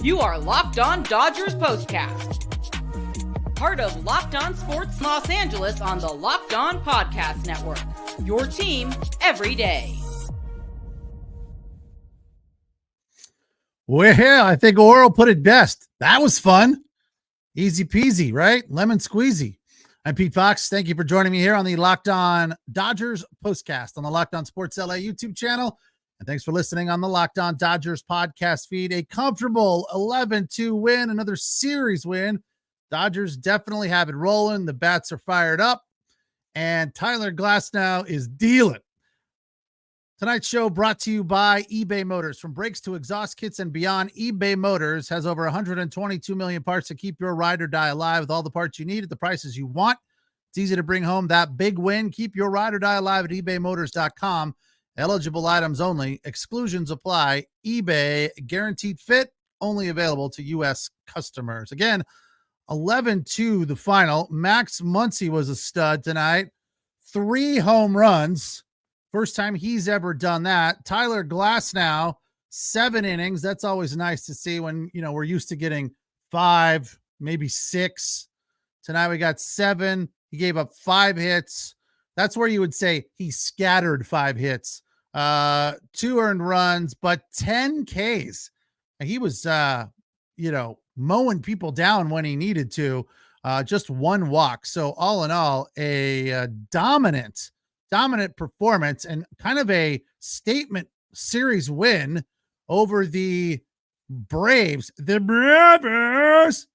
You are Locked On Dodgers Postcast, part of Locked On Sports Los Angeles on the Locked On Podcast Network. Your team every day. Well, I think Oral put it best. That was fun. Easy peasy, right? Lemon squeezy. I'm Pete Fox. Thank you for joining me here on the Locked On Dodgers Postcast on the Locked On Sports LA YouTube channel. And thanks for listening on the Locked On Dodgers podcast feed. A comfortable 11-2 win, another series win. Dodgers definitely have it rolling. The bats are fired up. And Tyler Glasnow is dealing. Tonight's show brought to you by eBay Motors. From brakes to exhaust kits and beyond, eBay Motors has over 122 million parts to keep your ride or die alive with all the parts you need at the prices you want. It's easy to bring home that big win. Keep your ride or die alive at ebaymotors.com. Eligible items only. Exclusions apply. eBay guaranteed fit. Only available to U.S. customers. Again, 11-2 the final. Max Muncy was a stud tonight. 3 home runs. First time he's ever done that. Tyler Glasnow, 7 innings. That's always nice to see when, we're used to getting 5, maybe 6. Tonight we got 7. He gave up 5 hits. That's where you would say he scattered 5 hits. 2 earned runs, but 10 Ks. And he was, mowing people down when he needed to. Just 1 walk. So all in all, a dominant performance and kind of a statement series win over the Braves. The Braves.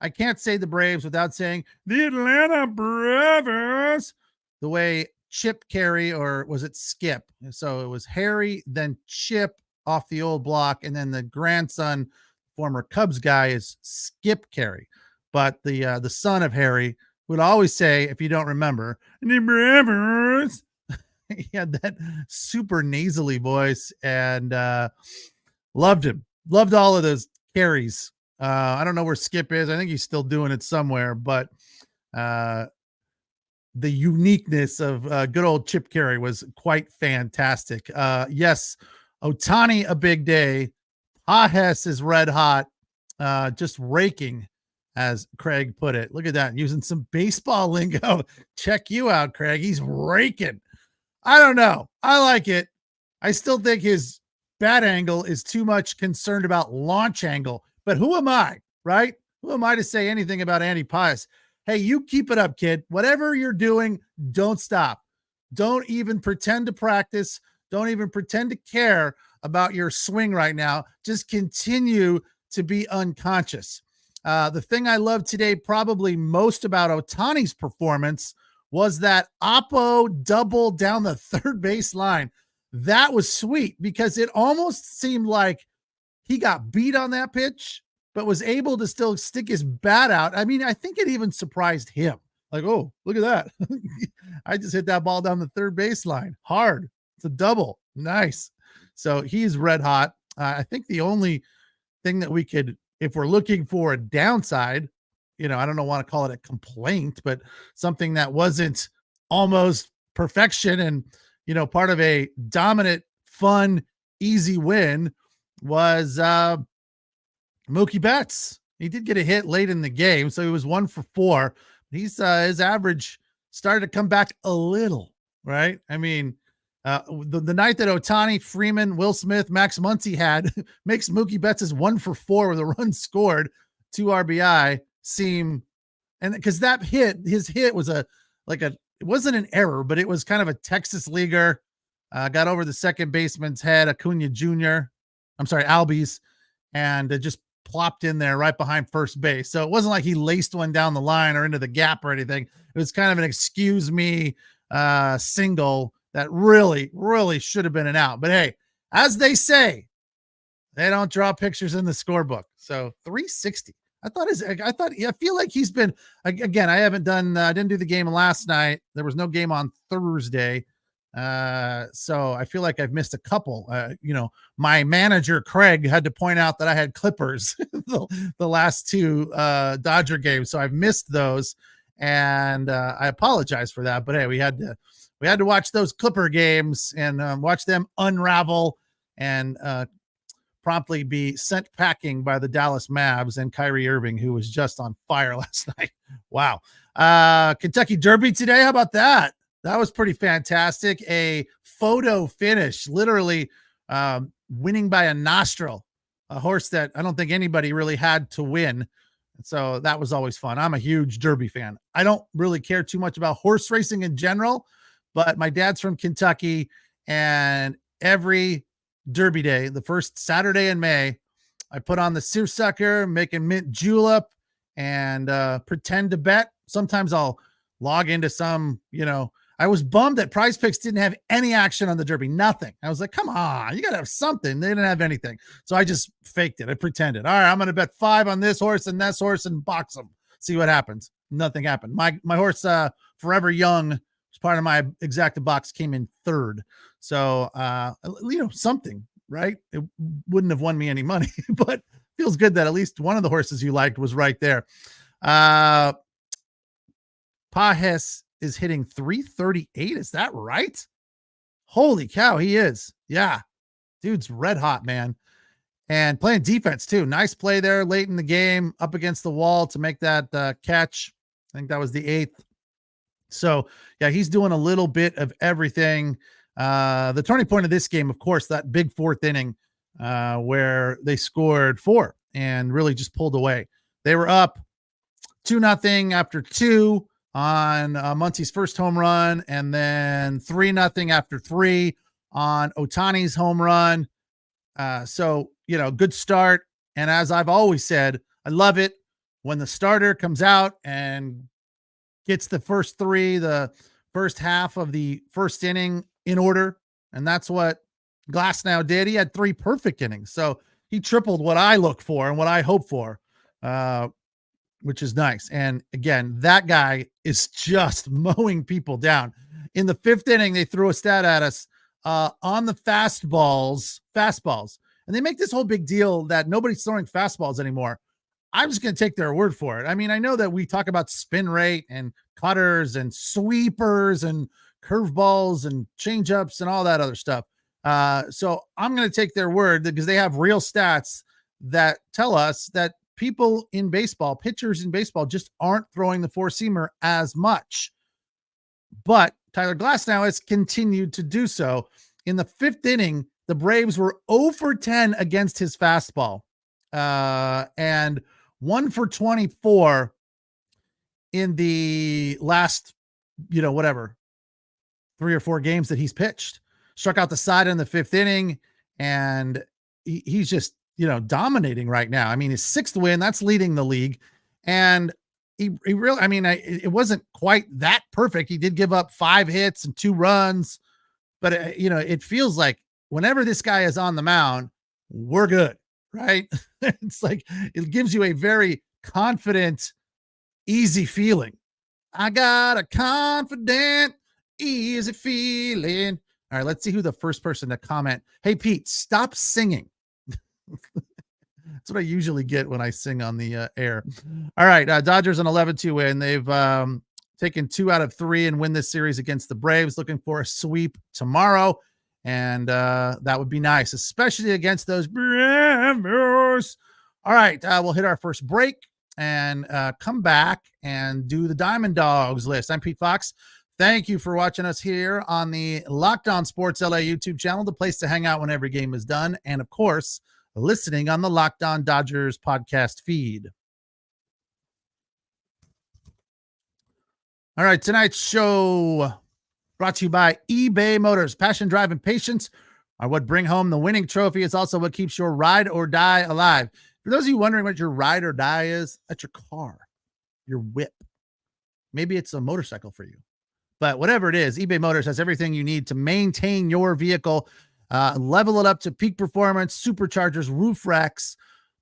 I can't say the Braves without saying the Atlanta Braves. The way Chip Carey, or was it Skip? So it was Harry, then Chip off the old block, and then the grandson, former Cubs guy, is Skip Carey. But the son of Harry would always say, if you don't remember, the Braves. He had that super nasally voice and loved him. Loved all of those carries. I don't know where Skip is. I think he's still doing it somewhere, but the uniqueness of good old Chip Carey was quite fantastic. Yes, Ohtani, a big day. Pajes is red hot, just raking, as Craig put it. Look at that, using some baseball lingo. Check you out, Craig. He's raking. I don't know. I like it. I still think his bat angle is too much concerned about launch angle, but who am I, right? Who am I to say anything about Andy Pajes? Hey, you keep it up, kid. Whatever you're doing, don't stop. Don't even pretend to practice. Don't even pretend to care about your swing right now. Just continue to be unconscious. The thing I love today probably most about Ohtani's performance was that Oppo double down the third base line. That was sweet because it almost seemed like he got beat on that pitch, but was able to still stick his bat out. I mean, I think it even surprised him. Like, oh, look at that. I just hit that ball down the third baseline. Hard. It's a double. Nice. So he's red hot. I think the only thing that we could, if we're looking for a downside, I don't want to call it a complaint, but something that wasn't almost perfection and, part of a dominant, fun, easy win was Mookie Betts. He did get a hit late in the game, so he was 1 for 4. He's his average started to come back a little, right? I mean, the night that Ohtani, Freeman, Will Smith, Max Muncy had makes Mookie Betts' 1 for 4 with a run scored, 2 RBI seem, and because that his hit was it wasn't an error, but it was kind of a Texas leaguer. Got over the second baseman's head, Acuna Jr. I'm sorry, Albies, and it just plopped in there right behind first base. So it wasn't like he laced one down the line or into the gap or anything. It was kind of an excuse me single that really, really should have been an out. But hey, as they say, they don't draw pictures in the scorebook. So 360. I feel like he's been, again, I didn't do the game last night. There was no game on Thursday. So I feel like I've missed a couple. My manager, Craig, had to point out that I had Clippers the last 2 Dodger games. So I've missed those, and I apologize for that. But hey, we had to watch those Clipper games and watch them unravel and promptly be sent packing by the Dallas Mavs and Kyrie Irving, who was just on fire last night. Wow. Kentucky Derby today. How about that? That was pretty fantastic. A photo finish, literally winning by a nostril, a horse that I don't think anybody really had to win. So that was always fun. I'm a huge Derby fan. I don't really care too much about horse racing in general, but my dad's from Kentucky, and every Derby day, the first Saturday in May, I put on the seersucker, make a mint julep, and pretend to bet. Sometimes I'll log into some, I was bummed that Prize Picks didn't have any action on the Derby. Nothing. I was like, come on, you got to have something. They didn't have anything. So I just faked it. I pretended. All right, I'm going to bet 5 on this horse and this horse and box them. See what happens. Nothing happened. My horse, Forever Young, was part of my exacta box, came in 3rd. So, something, right? It wouldn't have won me any money, but feels good that at least one of the horses you liked was right there. Pahes is hitting 338. Is that right? Holy cow, he is. Yeah. Dude's red hot, man. And playing defense too. Nice play there late in the game, up against the wall to make that catch. I think that was the 8th. So yeah, he's doing a little bit of everything. The turning point of this game, of course, that big 4th inning where they scored 4 and really just pulled away. They were up 2-0 after 2 on Muncy's first home run, and then 3-0 after 3 on Ohtani's home run. So, good start. And as I've always said, I love it when the starter comes out and gets the first 3, the first half of the first inning in order. And that's what Glasnow did. He had 3 perfect innings. So he tripled what I look for and what I hope for, which is nice. And again, that guy is just mowing people down. In the 5th inning, they threw a stat at us on the fastballs. And they make this whole big deal that nobody's throwing fastballs anymore. I'm just going to take their word for it. I mean, I know that we talk about spin rate and cutters and sweepers and curveballs and changeups and all that other stuff. So I'm going to take their word because they have real stats that tell us that people in baseball, pitchers in baseball, just aren't throwing the 4-seamer as much. But Tyler Glasnow has continued to do so. In the 5th inning, the Braves were 0 for 10 against his fastball, and 1 for 24 in the last, 3 or 4 games that he's pitched. Struck out the side in the 5th inning, and he's just, dominating right now. I mean, his 6th win, that's leading the league. And he really, it wasn't quite that perfect. He did give up 5 hits and 2 runs, but it feels like whenever this guy is on the mound, we're good, right? It's like, it gives you a very confident, easy feeling. I got a confident, easy feeling. All right, let's see who the first person to comment. Hey, Pete, stop singing. That's what I usually get when I sing on the air. All right, Dodgers an 11-2 win. They've taken 2 out of 3 and win this series against the Braves. Looking for a sweep tomorrow, and that would be nice, especially against those Braves. All right, we'll hit our first break and come back and do the Diamond Dogs list. I'm Pete Fox. Thank you for watching us here on the Locked On Sports LA YouTube channel, the place to hang out when every game is done. And of course, listening on the Locked On Dodgers podcast feed. All right, tonight's show brought to you by eBay Motors. Passion, drive, and patience are what bring home the winning trophy. It's also what keeps your ride or die alive. For those of you wondering what your ride or die is, that's your car, your whip. Maybe it's a motorcycle for you. But whatever it is, eBay Motors has everything you need to maintain your vehicle, level it up to peak performance, superchargers, roof racks,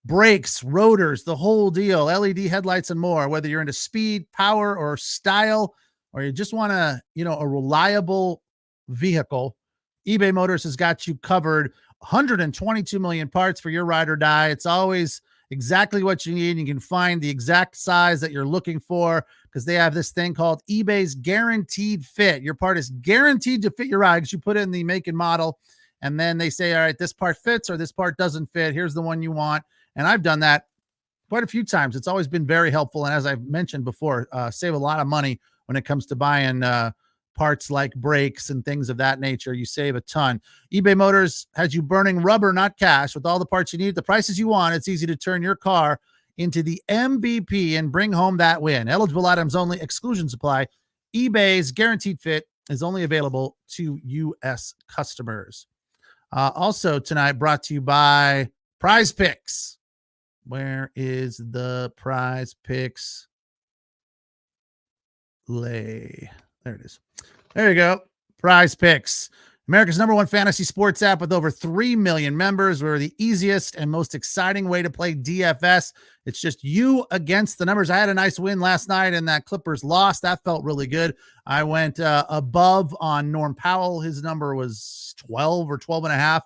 brakes, rotors, the whole deal, LED headlights and more. Whether you're into speed, power, or style, or you just want a reliable vehicle, eBay Motors has got you covered. 122 million parts for your ride or die. It's always exactly what you need. You can find the exact size that you're looking for because they have this thing called eBay's Guaranteed Fit. Your part is guaranteed to fit your ride because you put in the make and model, And then they say, all right, this part fits or this part doesn't fit. Here's the one you want. And I've done that quite a few times. It's always been very helpful. And as I've mentioned before, save a lot of money when it comes to buying parts like brakes and things of that nature. You save a ton. eBay Motors has you burning rubber, not cash, with all the parts you need, the prices you want. It's easy to turn your car into the MVP and bring home that win. Eligible items only, exclusions apply. eBay's guaranteed fit is only available to U.S. customers. Also tonight, brought to you by Prize Picks. Where is the Prize Picks lay? There it is. There you go. Prize Picks. America's #1 fantasy sports app with over 3 million members. We're the easiest and most exciting way to play DFS. It's just you against the numbers. I had a nice win last night and that Clippers loss. That felt really good. I went above on Norm Powell. His number was 12 or 12 and a half.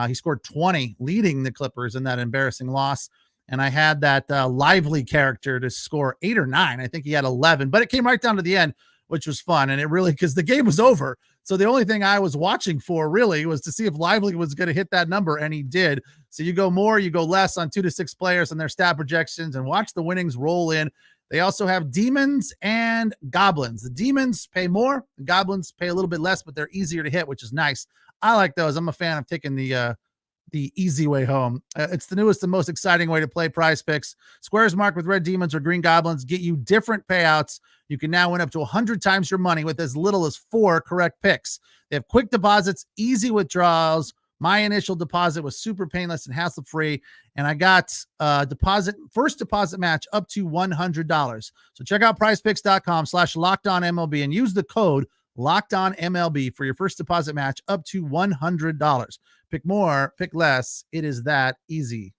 He scored 20, leading the Clippers in that embarrassing loss. And I had that Lively character to score 8 or 9. I think he had 11, but it came right down to the end, which was fun. And it really, because the game was over. So the only thing I was watching for really was to see if Lively was going to hit that number, and he did. So you go more, you go less on 2 to 6 players and their stat projections, and watch the winnings roll in. They also have demons and goblins. The demons pay more, the goblins pay a little bit less, but they're easier to hit, which is nice. I like those. I'm a fan of taking the easy way home. It's the newest and most exciting way to play Prize Picks. Squares marked with red demons or green goblins get you different payouts. You can now win up to 100 times your money with as little as 4 correct picks. They have quick deposits, easy withdrawals. My initial deposit was super painless and hassle-free, and I got first deposit match up to $100. So check out prizepicks.com/LockedOnMLB and use the code LockedOnMLB for your first deposit match up to $100. Pick more, pick less. It is that easy.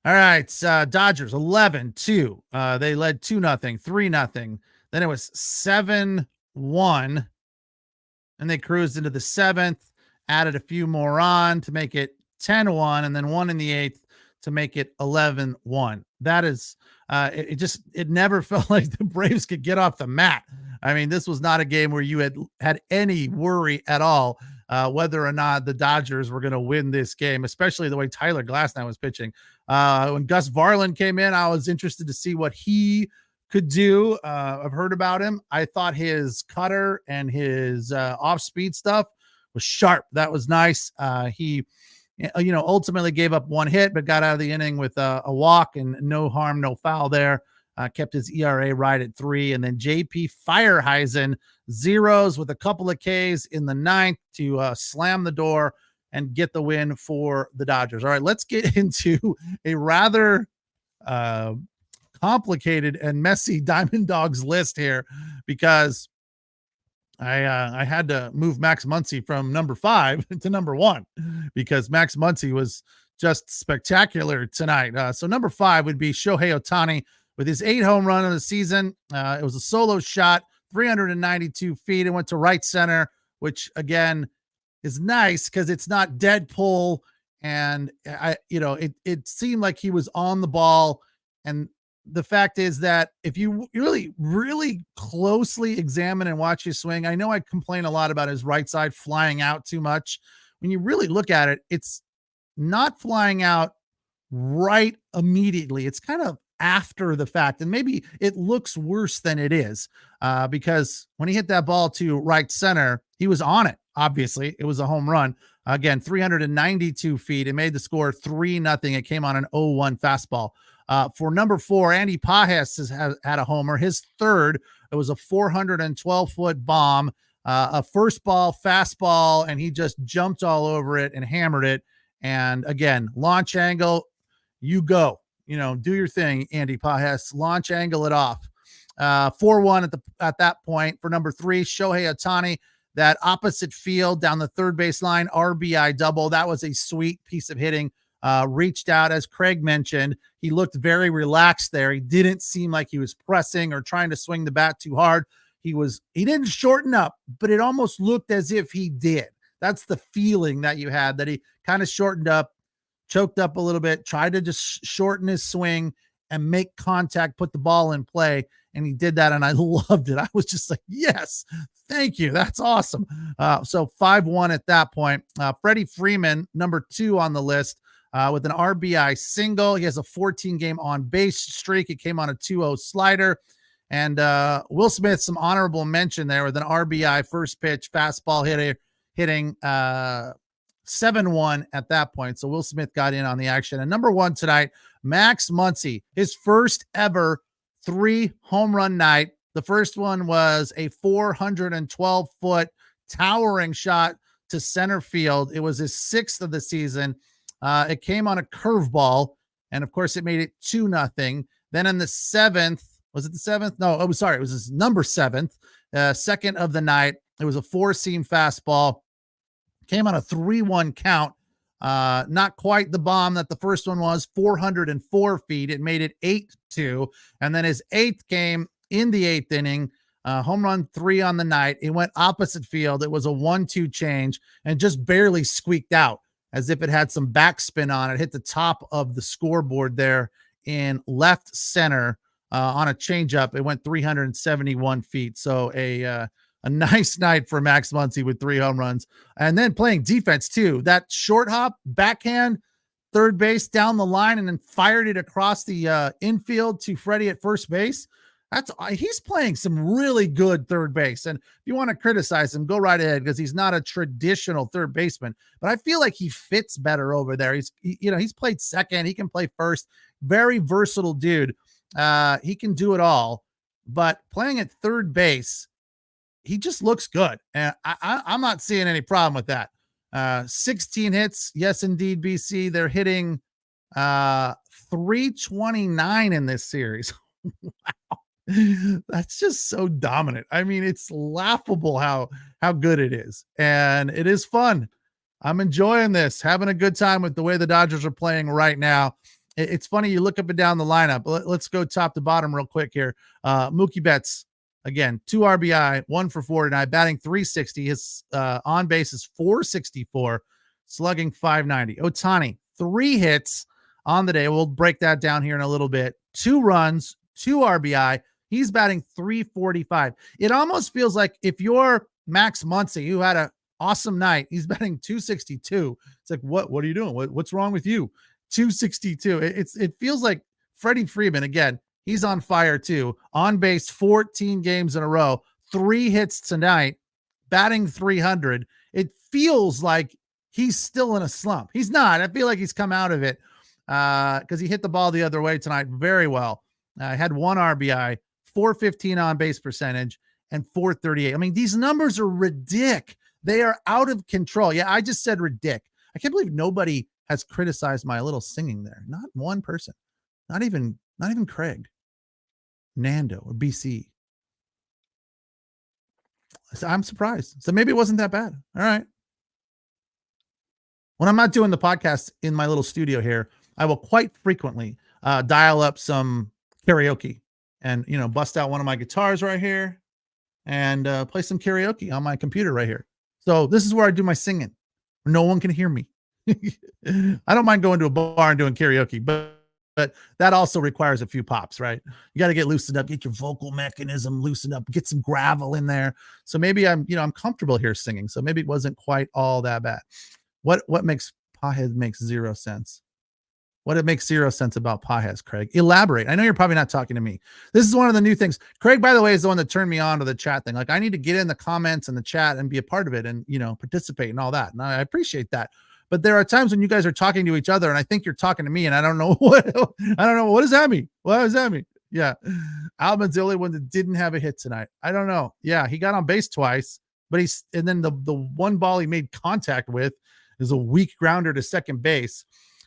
All right. Dodgers 11-2. They led 2-0, 3-0. Then it was 7-1. And they cruised into the 7th, added a few more on to make it 10-1, and then 1 in the 8th to make it 11-1. That is, it never felt like the Braves could get off the mat. I mean, this was not a game where you had any worry at all whether or not the Dodgers were going to win this game, especially the way Tyler Glasnow was pitching. When Gus Varland came in, I was interested to see what he could do. I've heard about him. I thought his cutter and his off-speed stuff was sharp. That was nice. He ultimately gave up 1 hit, but got out of the inning with a walk and no harm, no foul there. Kept his ERA right at 3. And then JP Fireheisen zeros with a couple of Ks in the 9th to slam the door and get the win for the Dodgers. All right, let's get into a rather complicated and messy Diamond Dogs list here, because I had to move Max Muncy from number 5 to number 1 because Max Muncy was just spectacular tonight. So number 5 would be Shohei Ohtani with his 8 home run of the season. It was a solo shot, 392 feet. It went to right center, which again is nice because it's not Deadpool. And it seemed like he was on the ball. And the fact is that if you really, really closely examine and watch his swing, I know I complain a lot about his right side flying out too much. When you really look at it, it's not flying out right immediately. It's kind of after the fact, and maybe it looks worse than it is because when he hit that ball to right center, he was on it. Obviously, it was a home run. Again, 392 feet. It made the score 3-0. It came on an 0-1 fastball. For number 4, Andy Pages has had a homer, his 3rd. It was a 412-foot bomb, a first ball fastball, and he just jumped all over it and hammered it. And again, launch angle, you go. Do your thing, Andy Pages. Launch angle it off. 4-1 at that point. For number 3, Shohei Ohtani, that opposite field down the third baseline RBI double. That was a sweet piece of hitting. Reached out, as Craig mentioned. He looked very relaxed there. He didn't seem like he was pressing or trying to swing the bat too hard. He didn't shorten up, but it almost looked as if he did. That's the feeling that you had, that he kind of shortened up, choked up a little bit, tried to just shorten his swing, and make contact, put the ball in play. And he did that, and I loved it. I was just like, yes, thank you. That's awesome. So 5-1 at that point. Freddie Freeman, number 2 on the list, with an RBI single. He has a 14-game on-base streak. It came on a 2-0 slider. And Will Smith, some honorable mention there with an RBI first pitch fastball hitting 7-1 at that point. So Will Smith got in on the action. And number 1 tonight, Max Muncy, his first ever 3 home run night. The first one was a 412-foot towering shot to center field. It was his 6th of the season. It came on a curveball, and of course it made it 2-0. Then in the 7th, was it the 7th? No, it was his number 7th, second of the night. It was a 4-seam fastball. Came on a 3-1 count. Not quite the bomb that the first one was, 404 feet. It made it 8-2. And then his 8th game in the 8th inning, home run 3 on the night. It went opposite field. It was a 1-2 change and just barely squeaked out as if it had some backspin on it. Hit the top of the scoreboard there in left center on a changeup. It went 371 feet. So a nice night for Max Muncy with 3 home runs, and then playing defense too. That short hop, backhand, third base down the line, and then fired it across the infield to Freddie at first base. He's playing some really good third base. And if you want to criticize him, go right ahead, because he's not a traditional third baseman, but I feel like he fits better over there. He's played second. He can play first. Very versatile dude. He can do it all, but playing at third base, he just looks good. And I'm not seeing any problem with that. 16 hits. Yes, indeed, BC. They're hitting 329 in this series. Wow. That's just so dominant. I mean, it's laughable how good it is. And it is fun. I'm enjoying this, having a good time with the way the Dodgers are playing right now. It's funny. You look up and down the lineup. Let's go top to bottom real quick here. Mookie Betts, again, 2 RBI, 1 for 49, batting 360. His on base is 464, slugging 590. Ohtani, 3 hits on the day. We'll break that down here in a little bit. 2 runs, 2 RBI. He's batting 345. It almost feels like if you're Max Muncy, who had an awesome night, he's batting 262. It's like, what are you doing? What's wrong with you? 262. It feels like Freddie Freeman, again, he's on fire too. On base 14 games in a row, 3 hits tonight, batting 300. It feels like he's still in a slump. He's not. I feel like he's come out of it because he hit the ball the other way tonight very well. Had 1 RBI, 415 on base percentage, and 438. I mean, these numbers are ridiculous. They are out of control. Yeah, I just said ridiculous. I can't believe nobody has criticized my little singing there. Not one person. Not even Craig, Nando, or BC. So I'm surprised. So maybe it wasn't that bad. All right. When I'm not doing the podcast in my little studio here, I will quite frequently dial up some karaoke and, bust out one of my guitars right here and play some karaoke on my computer right here. So this is where I do my singing. No one can hear me. I don't mind going to a bar and doing karaoke, but that also requires a few pops, right? You got to get loosened up, get your vocal mechanism loosened up, get some gravel in there. So maybe I'm comfortable here singing. So maybe it wasn't quite all that bad. What makes Pajes makes 0 sense? What it makes 0 sense about Pajes, Craig? Elaborate. I know you're probably not talking to me. This is one of the new things. Craig, by the way, is the one that turned me on to the chat thing. Like, I need to get in the comments and the chat and be a part of it and, participate and all that. And I appreciate that. But there are times when you guys are talking to each other and I think you're talking to me and I don't know what does that mean? What does that mean? Yeah. Alvin's the only one that didn't have a hit tonight. I don't know. Yeah. He got on base twice, but and then the one ball he made contact with is a weak grounder to second base.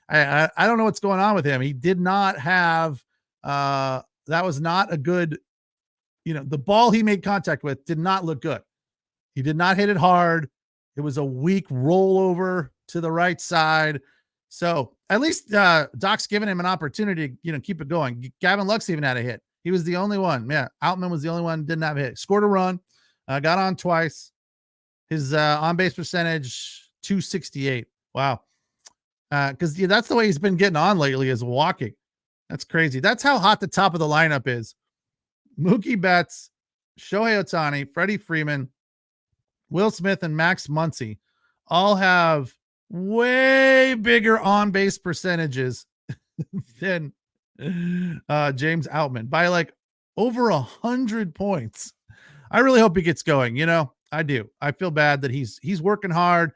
I don't know what's going on with him. He did not have, that was not a good, the ball he made contact with did not look good. He did not hit it hard. It was a weak rollover to the right side. So at least Doc's giving him an opportunity to, keep it going. Gavin Lux even had a hit. He was the only one. Yeah. Outman was the only one, didn't have a hit. Scored a run, got on twice. His on-base percentage, 268. Wow. Because that's the way he's been getting on lately, is walking. That's crazy. That's how hot the top of the lineup is. Mookie Betts, Shohei Ohtani, Freddie Freeman, Will Smith, and Max Muncy all have way bigger on-base percentages than James Outman by like over 100 points. I really hope he gets going. I do. I feel bad that he's working hard.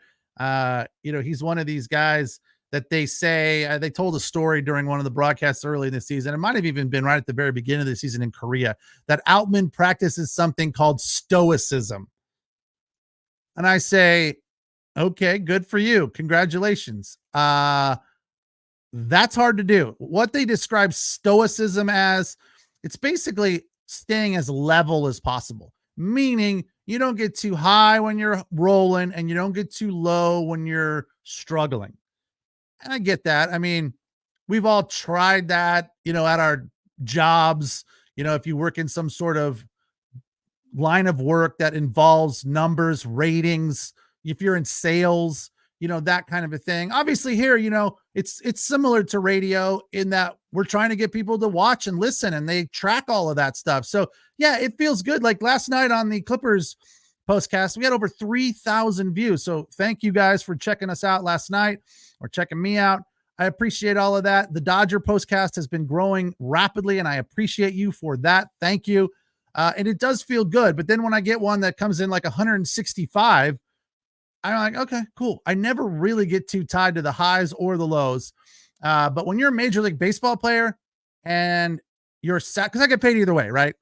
He's one of these guys that they say they told a story during one of the broadcasts early in the season. It might have even been right at the very beginning of the season in Korea that Outman practices something called stoicism. And I say, okay, good for you. Congratulations. That's hard to do. What they describe stoicism as, it's basically staying as level as possible, meaning you don't get too high when you're rolling and you don't get too low when you're struggling. And I get that. I mean, we've all tried that, at our jobs. If you work in some sort of line of work that involves numbers, ratings, if you're in sales, that kind of a thing. Obviously here, it's similar to radio in that we're trying to get people to watch and listen, and they track all of that stuff. So yeah, it feels good. Like last night on the Clippers postcast, we had over 3,000 views. So thank you guys for checking us out last night or checking me out. I appreciate all of that. The Dodger postcast has been growing rapidly, and I appreciate you for that. Thank you. And it does feel good. But then when I get one that comes in like 165, I'm like, okay, cool. I never really get too tied to the highs or the lows. But when you're a Major League Baseball player and you're because I get paid either way, right?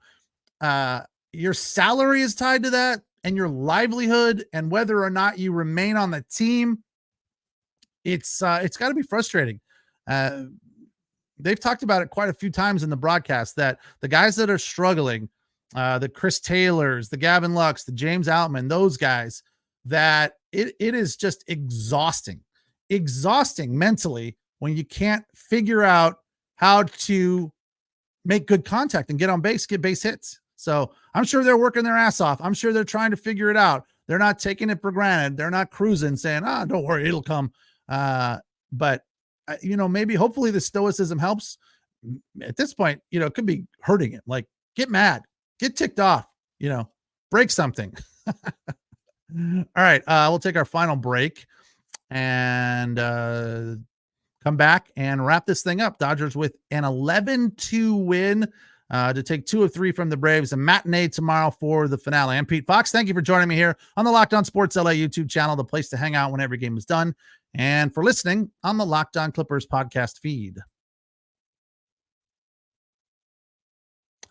Your salary is tied to that, and your livelihood, and whether or not you remain on the team, it's got to be frustrating. They've talked about it quite a few times in the broadcast that the guys that are struggling, the Chris Taylors, the Gavin Lux, the James Outman, those guys, that it is just exhausting mentally when you can't figure out how to make good contact and get on base, get base hits. So I'm sure they're working their ass off. I'm sure they're trying to figure it out. They're not taking it for granted. They're not cruising saying, don't worry, it'll come. But maybe hopefully the stoicism helps. At this point, it could be hurting it. Like, get mad, get ticked off, break something. All right. We'll take our final break and come back and wrap this thing up. Dodgers with an 11-2 win to take 2 of 3 from the Braves. A matinee tomorrow for the finale. I'm Pete Fox. Thank you for joining me here on the Locked On Sports LA YouTube channel, the place to hang out when every game is done, and for listening on the Locked On Clippers podcast feed.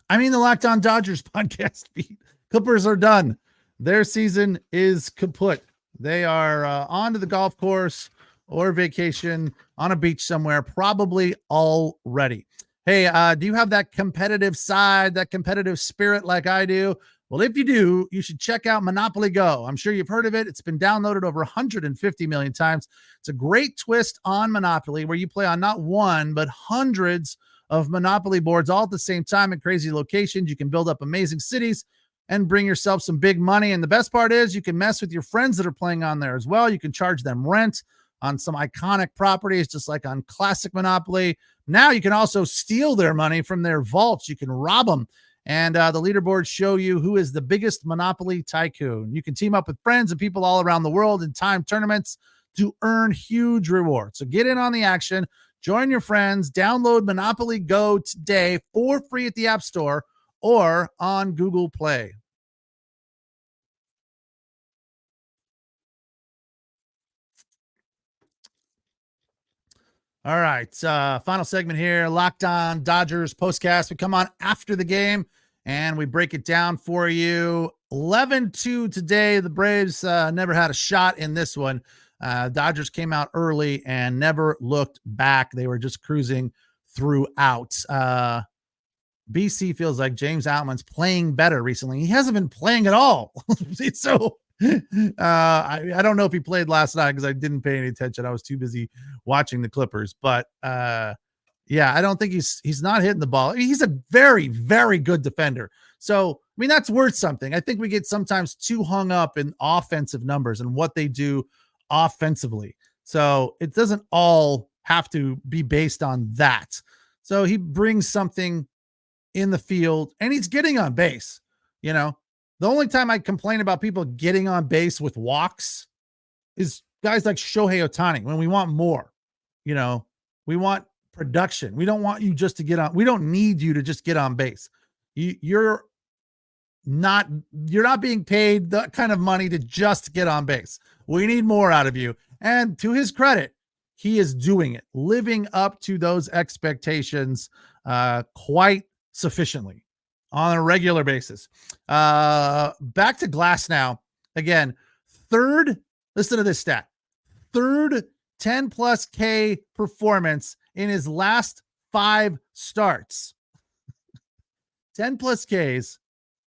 I mean, the Locked On Dodgers podcast feed. Clippers are done. Their season is kaput. They are on to the golf course or vacation on a beach somewhere, probably already. Hey, do you have that competitive side, that competitive spirit like I do? Well, if you do, you should check out Monopoly Go. I'm sure you've heard of it. It's been downloaded over 150 million times. It's a great twist on Monopoly where you play on not one, but hundreds of Monopoly boards all at the same time in crazy locations. You can build up amazing cities and bring yourself some big money. And the best part is you can mess with your friends that are playing on there as well. You can charge them rent on some iconic properties, just like on classic Monopoly. Now you can also steal their money from their vaults. You can rob them. And the leaderboards show you who is the biggest Monopoly tycoon. You can team up with friends and people all around the world in timed tournaments to earn huge rewards. So get in on the action. Join your friends. Download Monopoly Go today for free at the App Store or on Google Play. All right. Final segment here. Locked On Dodgers postcast. We come on after the game and we break it down for you. 11-2 today. The Braves never had a shot in this one. Dodgers came out early and never looked back. They were just cruising throughout. BC feels like James Outman's playing better recently. He hasn't been playing at all. So I don't know if he played last night because I didn't pay any attention. I was too busy watching the Clippers. But yeah, I don't think he's not hitting the ball. He's a very, very good defender. So, I mean, that's worth something. I think we get sometimes too hung up in offensive numbers and what they do offensively. So it doesn't all have to be based on that. So he brings something in the field and he's getting on base. You know, the only time I complain about people getting on base with walks is guys like Shohei Ohtani when we want more. You know, we want production. We don't want you just to get on. We don't need you to just get on base. You're not being paid that kind of money to just get on base. We need more out of you. And to his credit, he is doing it, living up to those expectations quite sufficiently on a regular basis. Back to Glasnow again. Third, listen to this stat. Third 10 plus K performance in his last 5 starts. 10 plus Ks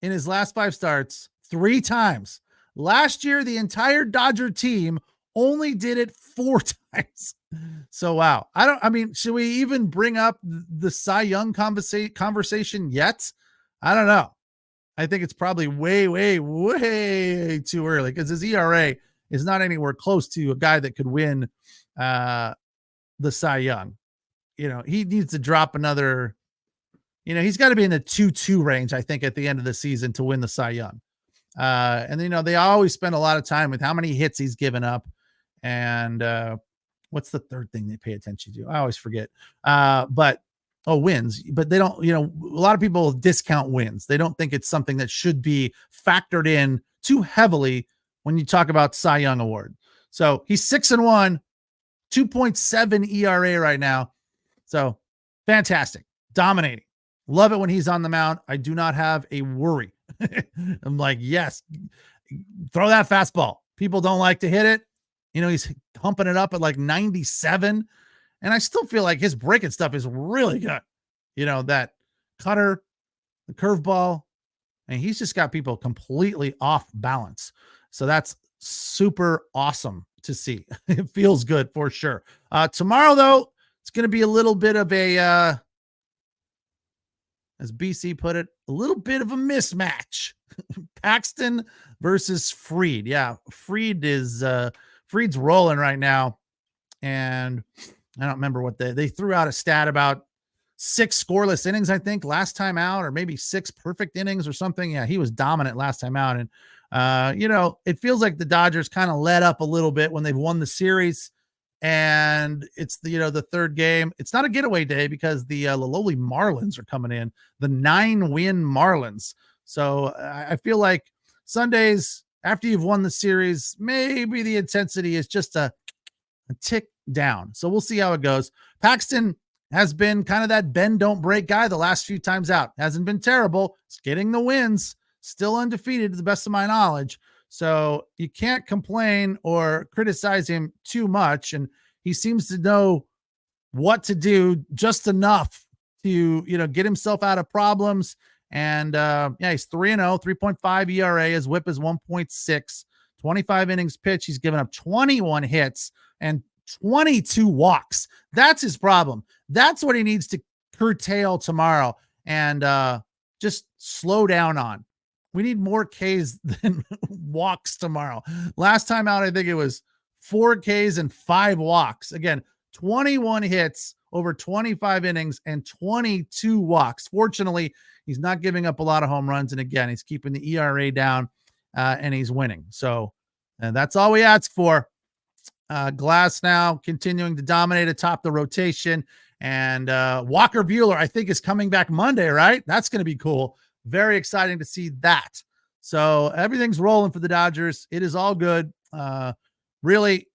in his last 5 starts 3 times. Last year, the entire Dodger team only did it 4 times. So, wow. Should we even bring up the Cy Young conversation yet? I don't know. I think it's probably way, way, way too early because his ERA is not anywhere close to a guy that could win the Cy Young. You know, he needs to drop another, he's got to be in the 2.2 range, I think, at the end of the season to win the Cy Young. And they always spend a lot of time with how many hits he's given up. And what's the third thing they pay attention to? I always forget. Wins. But they don't, a lot of people discount wins. They don't think it's something that should be factored in too heavily when you talk about Cy Young award. So he's 6-1, 2.7 ERA right now. So fantastic. Dominating. Love it when he's on the mound. I do not have a worry. I'm like, yes, throw that fastball. People don't like to hit it. He's humping it up at like 97. And I still feel like his breaking stuff is really good. That cutter, the curveball, and he's just got people completely off balance. So that's super awesome to see. It feels good for sure. Tomorrow, though, it's going to be a little bit of a, as BC put it, a little bit of a mismatch. Paxton versus Fried. Yeah, Fried's rolling right now. And I don't remember what they threw out a stat about 6 scoreless innings, I think, last time out, or maybe 6 perfect innings or something. Yeah, he was dominant last time out. And, it feels like the Dodgers kind of let up a little bit when they've won the series. And it's the third game. It's not a getaway day because the lowly Marlins are coming in, the 9-win Marlins. So I feel like Sundays after you've won the series, maybe the intensity is just a tick down. So we'll see how it goes. Paxton has been kind of that bend don't break guy the last few times out. Hasn't been terrible. It's getting the wins, still undefeated to the best of my knowledge. So you can't complain or criticize him too much. And he seems to know what to do just enough to, get himself out of problems. And he's 3-0, 3.5 ERA. His whip is 1.6, 25 innings pitched. He's given up 21 hits and 22 walks. That's his problem. That's what he needs to curtail tomorrow and just slow down on. We need more Ks than walks tomorrow. Last time out, I think it was 4 Ks and 5 walks. Again, 21 hits over 25 innings and 22 walks. Fortunately, he's not giving up a lot of home runs. And again, he's keeping the ERA down and he's winning. So that's all we ask for. Glasnow continuing to dominate atop the rotation. And Walker Buehler, I think, is coming back Monday, right? That's going to be cool. Very exciting to see that. So everything's rolling for the Dodgers. It is all good. Really,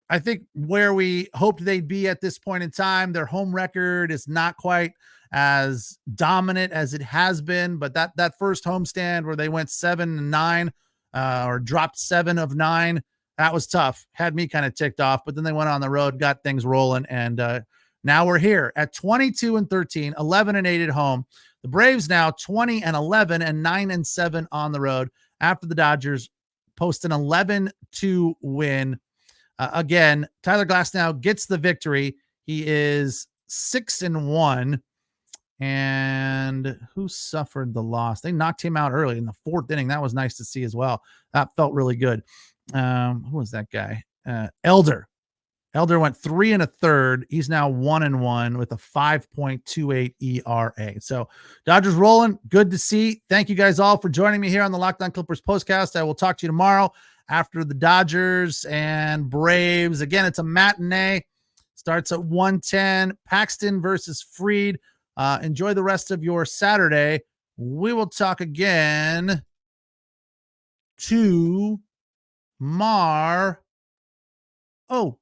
I think where we hoped they'd be at this point in time, their home record is not quite as dominant as it has been, but that first homestand where they went 7-9 or dropped 7 of 9, that was tough. Had me kind of ticked off, but then they went on the road, got things rolling, and now we're here at 22-13, 11-8 at home. The Braves now 20-11 and 9-7 on the road after the Dodgers post an 11-2 win. Again, Tyler Glasnow gets the victory. He is 6-1. And who suffered the loss? They knocked him out early in the 4th inning. That was nice to see as well. That felt really good. Who was that guy? Elder Elder went 3 1/3. He's now 1-1 with a 5.28 ERA. So Dodgers rolling. Good to see. Thank you guys all for joining me here on the Locked On Clippers postcast. I will talk to you tomorrow after the Dodgers and Braves. Again, it's a matinee. Starts at 1:10. Paxton versus Fried. Enjoy the rest of your Saturday. We will talk again tomorrow. Oh,